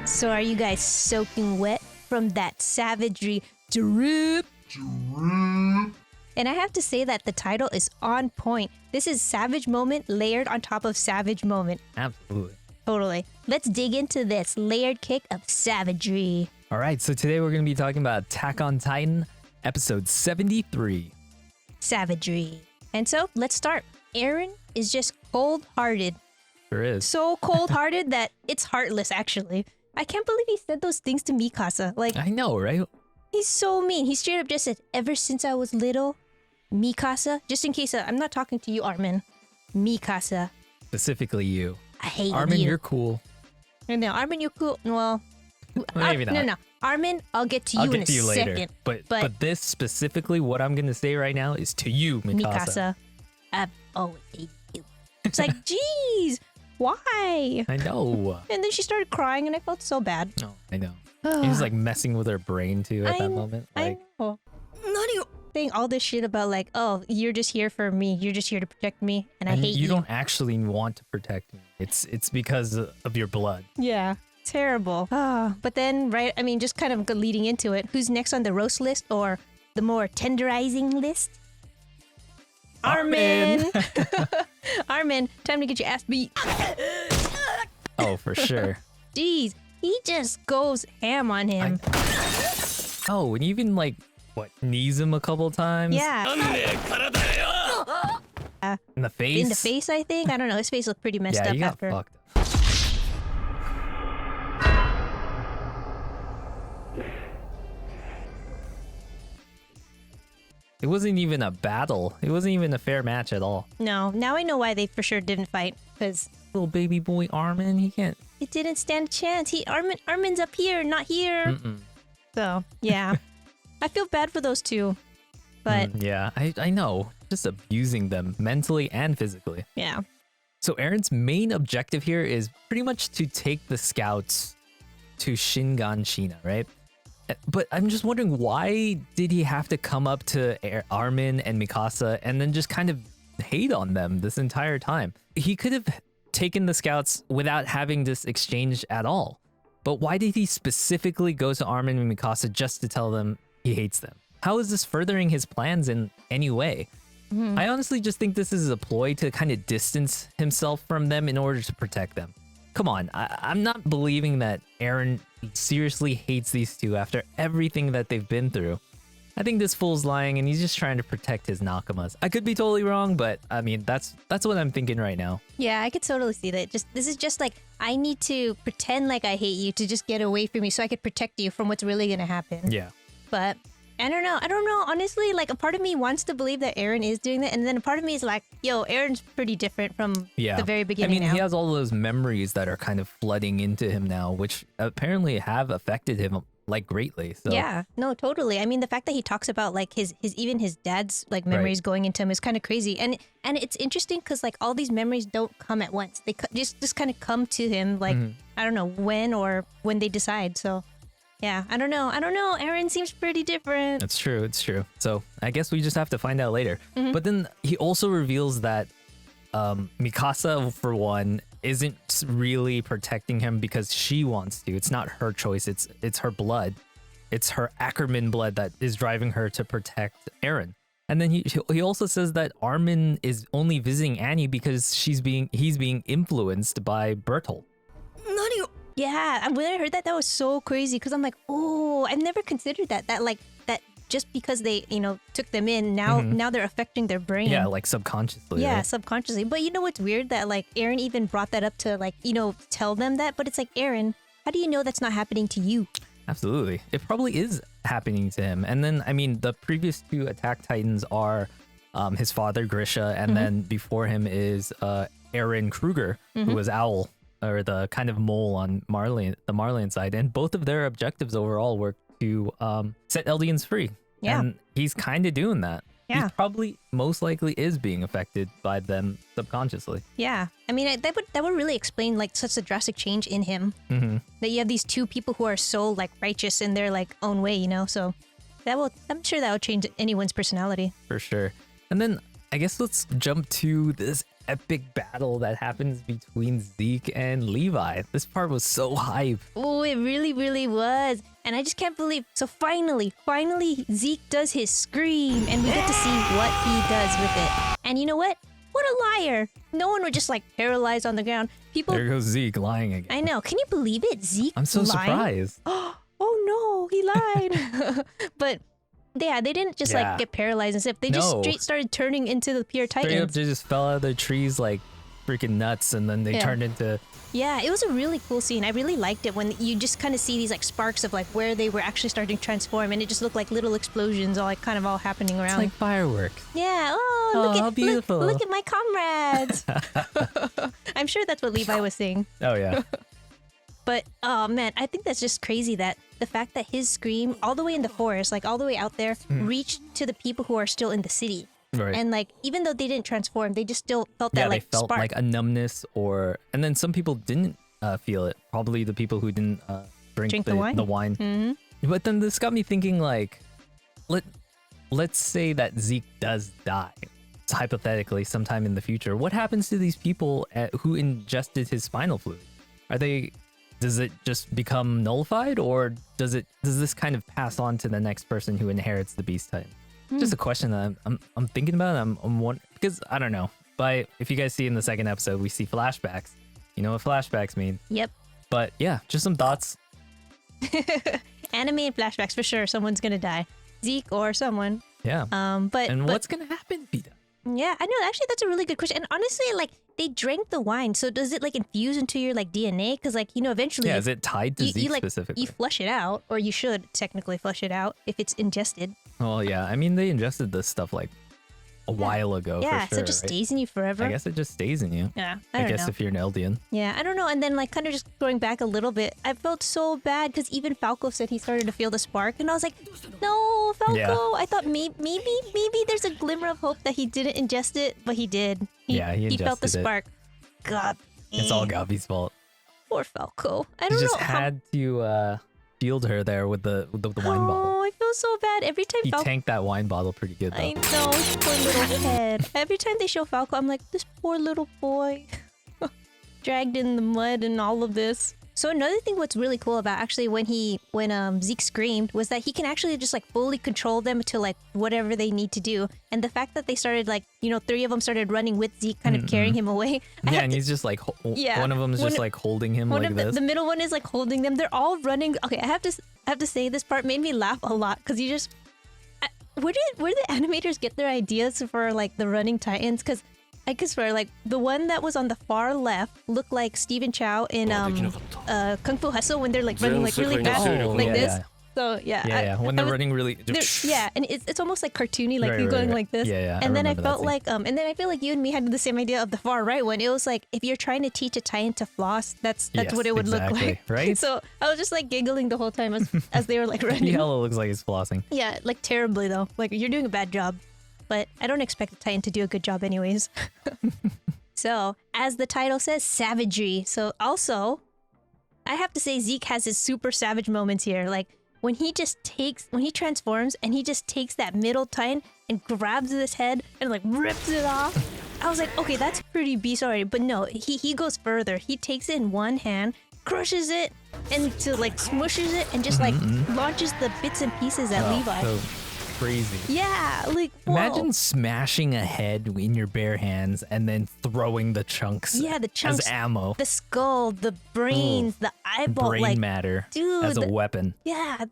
So are you guys soaking wet from that savagery drip? And I have to say that the title is on point. This is savage moment layered on top of savage moment. Absolutely. Totally. Let's dig into this layered kick of savagery. All right, so today we're going to be talking about Attack on Titan, episode 73. Savagery. And so let's start. Eren is just cold-hearted. Sure is. So cold-hearted that it's heartless, actually. I can't believe he said those things to Mikasa. Like, I know, right? he's so mean. He straight up just said, ever since I was little, Mikasa, just in case I'm not talking to you, Armin. Mikasa, Specifically you. I hate Armin, you. you're cool. No, Armin, you're cool. Well, Maybe not. No. Armin, I'll get to you I'll in get a to you second. later. But this specifically, what I'm going to say right now is to you, Mikasa. Mikasa, I've always hated you. It's like, geez, why? I know. And then she started crying and I felt so bad. Oh, I know. He's like messing with her brain too at that moment. I know. Saying all this shit about like, oh, you're just here for me. You're just here to protect me, and I hate you. You don't actually want to protect me. It's because of your blood. Yeah, terrible. But then, right? I mean, just kind of leading into it. Who's next on the roast list or the more tenderizing list? Armin. Armin, time to get your ass beat. Oh, for sure. Jeez, he just goes ham on him. Oh, and even like, what, knees him a couple times? Yeah. In the face? In the face, I think. I don't know. His face looked pretty messed Yeah, up he got after. fucked up. It wasn't even a battle. It wasn't even a fair match at all. No, now I know why they for sure didn't fight. Because Little baby boy Armin, he can't. it didn't stand a chance. Armin's up here, not here. So, yeah. I feel bad for those two. But, Yeah, I know. Just abusing them mentally and physically. yeah. So Eren's main objective here is pretty much to take the scouts to Shinganshina, right? But I'm just wondering, why did he have to come up to Armin and Mikasa and then just kind of hate on them this entire time? He could have taken the scouts without having this exchange at all. But why did he specifically go to Armin and Mikasa just to tell them he hates them? How is this furthering his plans in any way? I honestly just think this is a ploy to kind of distance himself from them in order to protect them. Come on, I'm not believing that Eren seriously hates these two after everything that they've been through. I think this fool's lying and he's just trying to protect his nakamas. I could be totally wrong, but I mean, that's what I'm thinking right now. Yeah, I could totally see that. This is just like, I need to pretend like I hate you to just get away from you so I could protect you from what's really going to happen. Yeah. But I don't know. Honestly, like a part of me wants to believe that Eren is doing that. And then a part of me is like, yo, Eren's pretty different from the very beginning. I mean, now. he has all those memories that are kind of flooding into him now, which apparently have affected him like greatly. So Yeah, no, totally. I mean, the fact that he talks about like his even his dad's like memories going into him is kind of crazy. And it's interesting because like all these memories don't come at once. They just kind of come to him like, I don't know when they decide. So yeah, I don't know. Eren seems pretty different. It's true. So I guess we just have to find out later. But then he also reveals that Mikasa, for one, isn't really protecting him because she wants to. It's not her choice. It's her blood. It's her Ackerman blood that is driving her to protect Eren. And then he also says that Armin is only visiting Annie because he's being influenced by Bertolt. Yeah, and when I heard that was so crazy because I'm like, oh, I've never considered that just because they took them in now they're affecting their brain. Yeah, like subconsciously. Yeah, right? subconsciously. But you know what's weird that like Eren even brought that up to like tell them that, but it's like, Eren, how do you know that's not happening to you? Absolutely, it probably is happening to him. And then I mean, the previous two Attack Titans are his father Grisha, and then before him is Eren Kruger, who was Owl, or the kind of mole on the Marleyan side, and both of their objectives overall were to set Eldians free. Yeah. And he's kind of doing that. Yeah. He probably most likely is being affected by them subconsciously. Yeah, I mean that would really explain like such a drastic change in him. That you have these two people who are so like righteous in their like own way, so I'm sure that will change anyone's personality. For sure. And then I guess let's jump to this epic battle that happens between Zeke and Levi. This part was so hype. Oh, it really, really was. And I just can't believe. So finally, Zeke does his scream, and we get to see what he does with it. And you know what? What a liar. No one would just like paralyzed on the ground. People. There goes Zeke lying again. I know. Can you believe it? Zeke I'm so lied? surprised. Oh no, he lied. But yeah, they didn't just like get paralyzed and stuff. They just straight started turning into the pure Straight up, titans. they just fell out of the trees like freaking nuts, and then they turned into. Yeah, it was a really cool scene. I really liked it when you just kind of see these like sparks of like where they were actually starting to transform, and it just looked like little explosions all like kind of all happening around. It's like fireworks. Yeah. Oh, look how at beautiful. Look at my comrades. I'm sure that's what Levi was saying. Oh yeah. But oh man, I think that's just crazy that the fact that his scream all the way in the forest, like all the way out there, reached to the people who are still in the city. Right. And like even though they didn't transform, they just still felt that like they felt spark. like a numbness, and then some people didn't feel it. Probably the people who didn't drink the wine. Mm-hmm. But then this got me thinking, like, let's say that Zeke does die, hypothetically, sometime in the future. What happens to these people who ingested his spinal fluid? Does it just become nullified, or does this kind of pass on to the next person who inherits the Beast Titan? Just a question that I'm thinking about. I'm wondering, because I don't know. But if you guys see in the second episode, we see flashbacks. You know what flashbacks mean? Yep. But yeah, just some thoughts. Anime and flashbacks for sure. Someone's gonna die, Zeke or someone. Yeah. But what's gonna happen, Vita? Yeah, I know. Actually, that's a really good question. And honestly, like they drank the wine, so does it like infuse into your like DNA? Because like eventually. Yeah, is it tied to Zeke like, specifically? You flush it out, or you should technically flush it out if it's ingested. Oh yeah, I mean they ingested this stuff like a while ago. Yeah, for sure, so it just stays in you forever. I guess it just stays in you. Yeah, I guess if you're an Eldian. Yeah, I don't know. And then like kind of just going back a little bit, I felt so bad because even Falco said he started to feel the spark, and I was like, no, Falco. Yeah. I thought maybe there's a glimmer of hope that he didn't ingest it, but he did. He felt the ingested it. spark. God, It's all Gabi's fault. poor Falco. I He don't just know. had to shield her there with the wine bottle. Oh, I feel so bad every time He Falco. tanked that wine bottle pretty good though. I know, his poor little head. Every time they show Falco, I'm like, this poor little boy. Dragged in the mud and all of this. So another thing what's really cool about actually when Zeke screamed was that he can actually just like fully control them to like whatever they need to do. And the fact that they started like, 3 of them started running with Zeke kind of carrying him away. Yeah, and he's just like, one of them is just like holding him like this. The middle one is like holding them. They're all running. Okay, I have to say this part made me laugh a lot because you just... Where did the animators get their ideas for like the running titans? Because I could swear, like the one that was on the far left looked like Stephen Chow in Kung Fu Hustle when they're like running like really fast, like this. Yeah. So yeah, Yeah, when they're running really. Yeah, and it's almost like cartoony, like you're going like this. Yeah. And then I felt like and then I feel like you and me had the same idea of the far right one. It was like if you're trying to teach a titan to floss, that's what it would look like, right? So I was just like giggling the whole time as they were like running. He hella looks like he's flossing. Yeah, like terribly though. Like you're doing a bad job. But I don't expect the Titan to do a good job anyways. So, as the title says, savagery. So also, I have to say Zeke has his super savage moments here. Like when he transforms and he just takes that middle Titan and grabs his head and like rips it off. I was like, okay, that's pretty beast already. But no, he goes further. He takes it in one hand, crushes it, and to like smushes it and just like launches the bits and pieces at Levi. So crazy. Yeah, like whoa. Imagine smashing a head in your bare hands and then throwing the chunks. Yeah, the chunks as ammo. The skull, the brains, the eyeball, brain like matter, dude, as a weapon. Yeah,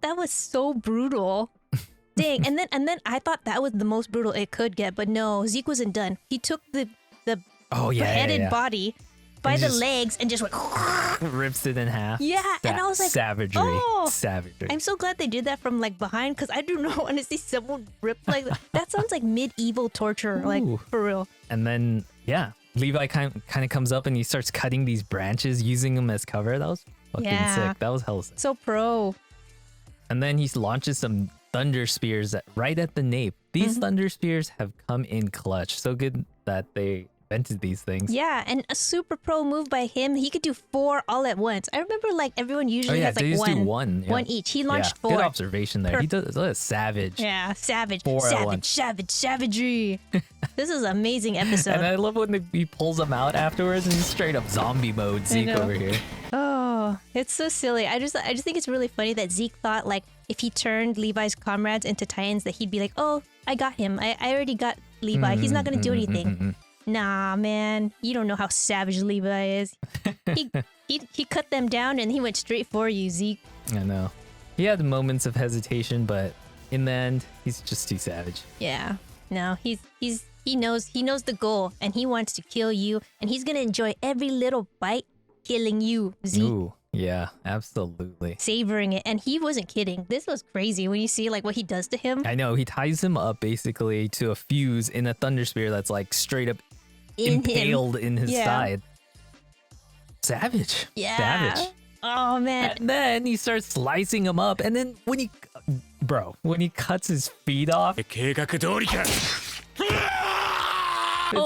that was so brutal. Dang, and then I thought that was the most brutal it could get, but no, Zeke wasn't done. He took the beheaded body by the legs and just went rips it in half. Yeah, and I was like, savagery. Oh, Savagery. I'm so glad they did that from like behind because I do not want to see someone ripped like that. That sounds like medieval torture, like for real. And then Levi kind of comes up and he starts cutting these branches, using them as cover. That was fucking sick. That was hell sick. So pro. And then he launches some thunder spears right at the nape. These thunder spears have come in clutch. So good that they invented these things. Yeah, and a super pro move by him. He could do 4 all at once. I remember like everyone usually has they like just do one. one. Yeah. One each. He launched yeah. 4. Good observation there. He does a savage. Yeah, savage. 4 at once. Savagery. This is an amazing episode. And I love when he pulls them out afterwards and he's straight up zombie mode Zeke over here. Oh, it's so silly. I just think it's really funny that Zeke thought like if he turned Levi's comrades into Titans that he'd be like, oh, I got him. I already got Levi. He's not gonna do anything. Nah, man, you don't know how savage Levi is. He cut them down and he went straight for you, Zeke. I know. He had moments of hesitation, but in the end, he's just too savage. Yeah. No, he knows the goal and he wants to kill you and he's gonna enjoy every little bite killing you, Zeke. Ooh, yeah, absolutely. Savoring it, and he wasn't kidding. This was crazy when you see like what he does to him. I know, he ties him up basically to a fuse in a thunder spear that's like straight up impaled in his side. Savage. Yeah. Savage. Oh man. And then he starts slicing him up, and then when he cuts his feet off, it's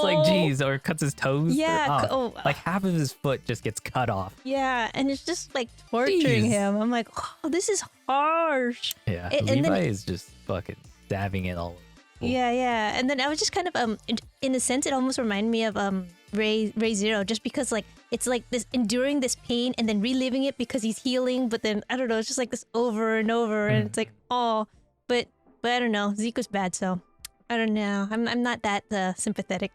like, geez, or cuts his toes. Yeah. Like half of his foot just gets cut off. Yeah, and it's just like torturing him. I'm like, oh, this is harsh. Yeah, Levi is just fucking stabbing it all over. Yeah. And then I was just kind of in a sense, it almost reminded me of Ray Zero, just because like it's like this enduring this pain and then reliving it because he's healing, but then I don't know, it's just like this over and over, and it's like, oh, but I don't know. Zeke was bad, so I don't know. I'm not that sympathetic.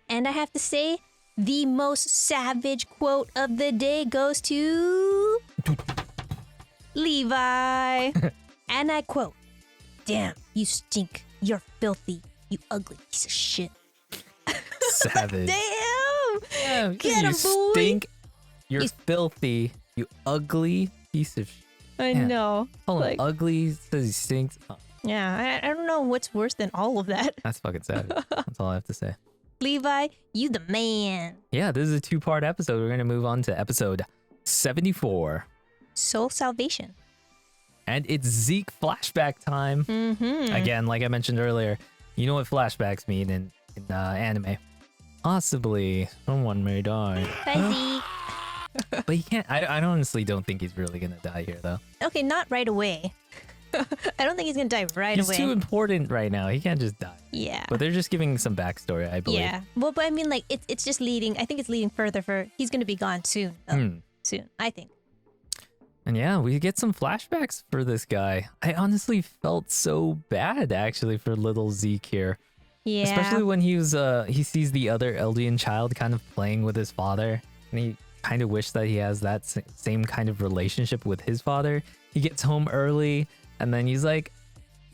And I have to say, the most savage quote of the day goes to Levi, and I quote, "Damn, you stink. You're filthy. You ugly piece of shit." Savage. Damn! Get him, boy. Stink. You're filthy. You ugly piece of shit. I know. Call him ugly. Says he stinks. Oh. Yeah, I don't know what's worse than all of that. That's fucking savage. That's all I have to say. Levi, you the man. Yeah, this is a 2-part episode. We're gonna move on to episode 74. Soul Salvation. And it's Zeke flashback time. Again, like I mentioned earlier, you know what flashbacks mean in anime. Possibly someone may die. Bye, Zeke. But he can't. I honestly don't think he's really gonna die here, though. Okay, not right away. I don't think he's gonna die right away. He's too important right now. He can't just die. Yeah. But they're just giving some backstory, I believe. Yeah. Well, but I mean, like, it's just leading. I think it's leading further for. He's gonna be gone soon. Though. Soon, I think. And yeah, we get some flashbacks for this guy. I honestly felt so bad, actually, for little Zeke here. Yeah. Especially when he sees the other Eldian child kind of playing with his father, and he kind of wished that he has that same kind of relationship with his father. He gets home early, and then he's like,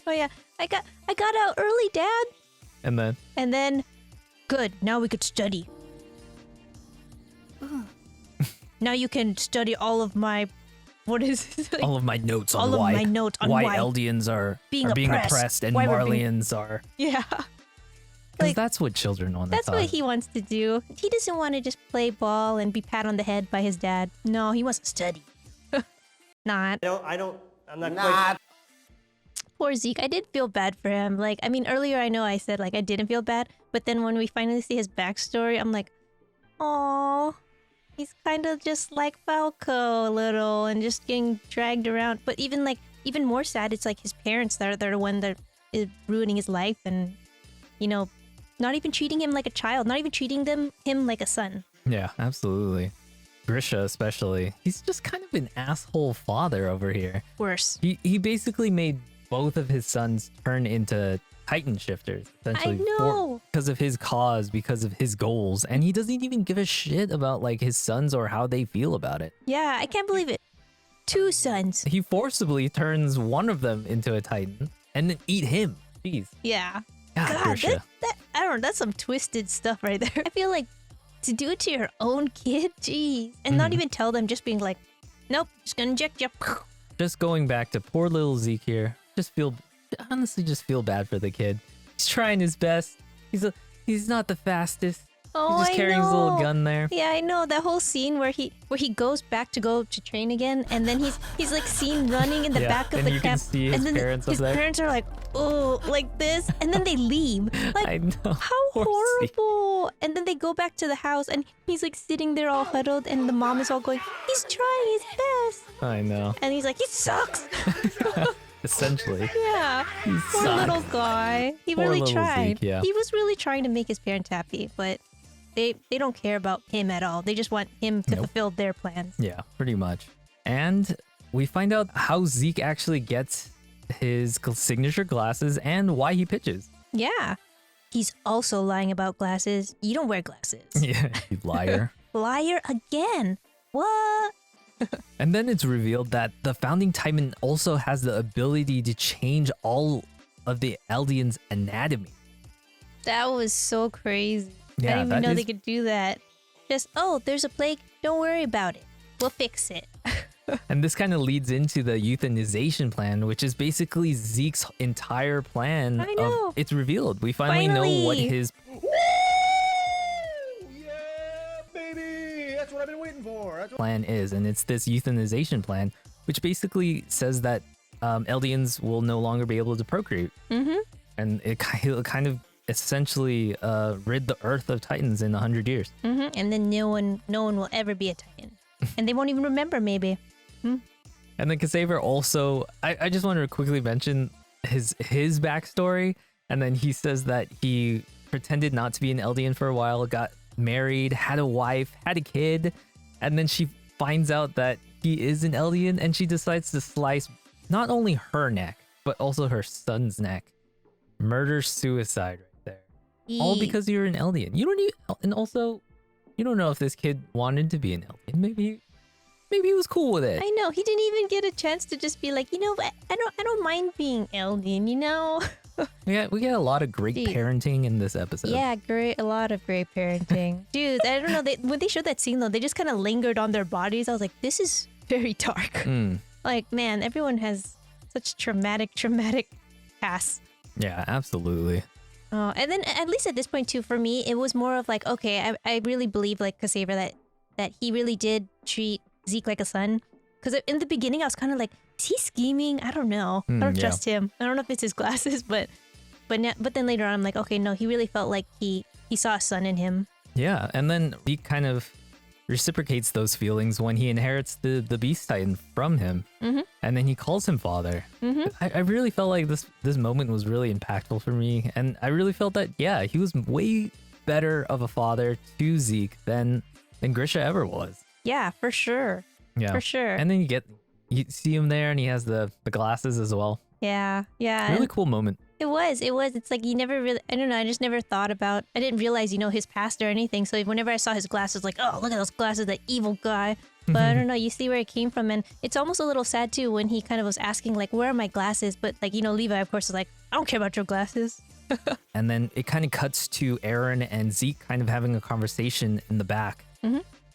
"Oh yeah, I got out early, Dad." And then, good. Now we could study. Now you can study all of my. What is it? Like, all of my notes on all of my notes on why Eldians are being oppressed and Marlians are. Yeah. Because that's what children want to That's what he wants to do. He doesn't want to just play ball and be pat on the head by his dad. No, he wants to study. I'm not quite... Poor Zeke. I did feel bad for him. Like, I mean, earlier I know I said, like, I didn't feel bad. But then when we finally see his backstory, I'm like, oh, he's kind of just like Falco a little and just getting dragged around. But even more sad, it's like his parents that are the one that is ruining his life and, you know, not even treating him like a child, not even treating him like a son. Yeah, absolutely. Grisha especially. He's just kind of an asshole father over here. Worse. He basically made both of his sons turn into Titan shifters, essentially. I know. Because of his cause, because of his goals. And he doesn't even give a shit about like his sons or how they feel about it. Yeah, I can't believe it. 2 sons. He forcibly turns one of them into a Titan and then eat him. Jeez. Yeah. God, Grisha. I don't know, that's some twisted stuff right there. I feel like to do it to your own kid, jeez. And not even tell them, just being like, nope, just gonna inject you. Just going back to poor little Zeke here. Honestly just feel bad for the kid. He's trying his best. He's not the fastest. Oh, He's just carrying his little gun there. Yeah, I know that whole scene where he goes back to go to train again, and then he's like seen running in the back of and the you camp, can see his and then parents up his there. parents are like, oh, like this, and then they leave. Like, I know. how Poor Zeke. horrible! And then they go back to the house, and he's like sitting there all huddled, and the mom is all going, he's trying his best, I know. and he's like, he sucks. Essentially. Yeah, poor sucks. little guy. He Poor really little tried. Zeke, yeah. He was really trying to make his parents happy, but they don't care about him at all. They just want him to fulfill their plans. Yeah, pretty much. And we find out how Zeke actually gets his signature glasses and why he pitches. Yeah. He's also lying about glasses. You don't wear glasses. Yeah, you liar. Liar again. What? And then it's revealed that the founding titan also has the ability to change all of the Eldians' anatomy. That was so crazy. Yeah, I didn't even that know is- they could do that. Just, oh, there's a plague. Don't worry about it. We'll fix it. And this kind of leads into the euthanization plan, which is basically Zeke's entire plan. I know. It's revealed. We finally know what Finally. his Yeah, baby! That's what I've been waiting for. That's what... plan is, and it's this euthanization plan, which basically says that Eldians will no longer be able to procreate, and it'll kind of essentially rid the Earth of Titans in 100 years. And then no one will ever be a Titan. And they won't even remember, maybe. And then Kasaver also, I just wanted to quickly mention his backstory, and then he says that he pretended not to be an Eldian for a while, got married, had a wife, had a kid, and then she finds out that he is an Eldian, and she decides to slice not only her neck, but also her son's neck. Murder-suicide right there. All because you're an Eldian. You don't even, and also, you don't know if this kid wanted to be an Eldian. Maybe he was cool with it. I know, he didn't even get a chance to just be like, you know what, I don't mind being Eldian, you know? We get a lot of great Jeez. parenting in this episode. Yeah, a lot of great parenting. Dude, I don't know, when they showed that scene though, they just kind of lingered on their bodies. I was like, this is very dark. Like, man, everyone has such traumatic past. Yeah, absolutely. Oh, and then at least at this point too, for me, it was more of like, okay, I really believe like Kasaver that he really did treat Zeke like a son. Because in the beginning, I was kind of like, is he scheming? I don't know. I don't yeah. trust him. I don't know if it's his glasses, but then later on, I'm like, okay, no, he really felt like he saw a son in him. Yeah, and then he kind of reciprocates those feelings when he inherits the Beast Titan from him, and then he calls him father. I really felt like this moment was really impactful for me, and I really felt that he was way better of a father to Zeke than Grisha ever was. Yeah, for sure. Yeah, For sure. And then you see him there, and he has the glasses as well. Yeah. Really and cool moment. It was. It's like you never really, I don't know, I just never thought about, I didn't realize, his past or anything. So whenever I saw his glasses, like, oh, look at those glasses, that evil guy. But I don't know, you see where it came from. And it's almost a little sad too when he kind of was asking, like, where are my glasses? But like, Levi, of course, is like, I don't care about your glasses. And then it kind of cuts to Eren and Zeke kind of having a conversation in the back,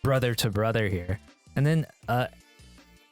brother to brother here. And then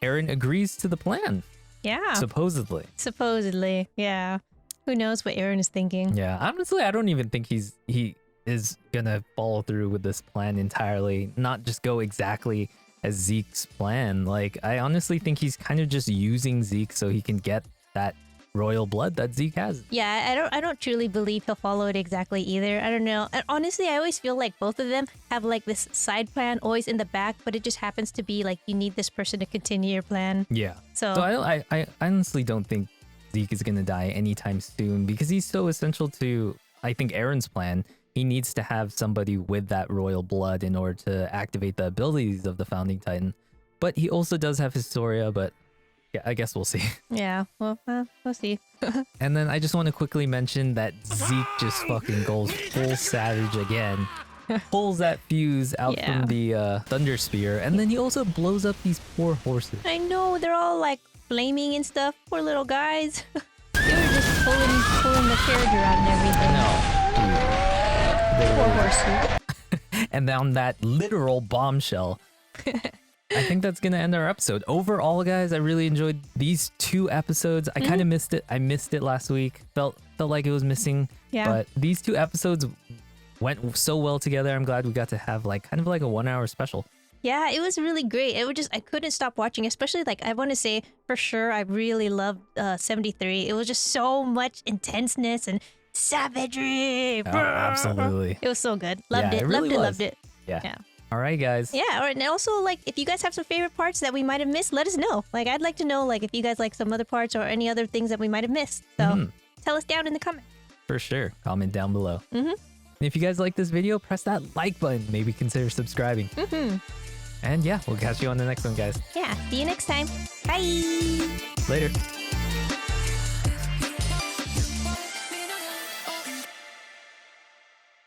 Eren agrees to the plan, Yeah. supposedly. Yeah. Who knows what Eren is thinking? Yeah, honestly, I don't even think he is gonna follow through with this plan entirely, not just go exactly as Zeke's plan. Like, I honestly think he's kind of just using Zeke so he can get that royal blood that Zeke has. Yeah, I don't truly believe he'll follow it exactly either. I don't know. And honestly, I always feel like both of them have like this side plan always in the back, but it just happens to be like you need this person to continue your plan. Yeah. So I honestly don't think Zeke is gonna die anytime soon because he's so essential to, I think, Eren's plan. He needs to have somebody with that royal blood in order to activate the abilities of the Founding Titan. But he also does have Historia, but yeah, I guess we'll see. yeah, well, we'll see. And then I just want to quickly mention that Zeke just fucking goes full savage again. Pulls that fuse out Yeah. from the Thunder Spear, and then he also blows up these poor horses. I know, they're all like flaming and stuff. Poor little guys. They were just pulling the carriage around and everything. Poor horses. And on that literal bombshell, I think that's gonna end our episode. Overall, guys, I really enjoyed these 2 episodes. I kind of missed it. I missed it last week. Felt like it was missing. Yeah. But these 2 episodes went so well together. I'm glad we got to have like kind of like a 1 hour special. Yeah, it was really great. It was just I couldn't stop watching, especially like I want to say for sure I really loved 73. It was just so much intenseness and savagery. Oh, absolutely. It was so good. Loved Yeah, it. it really Loved it. Yeah. All right, guys. Yeah, all right. And also, like, if you guys have some favorite parts that we might have missed, let us know. Like, I'd like to know, like, if you guys like some other parts or any other things that we might have missed. So tell us down in the comments. For sure. Comment down below. And if you guys like this video, press that like button. Maybe consider subscribing. And yeah, we'll catch you on the next one, guys. Yeah. See you next time. Bye. Later.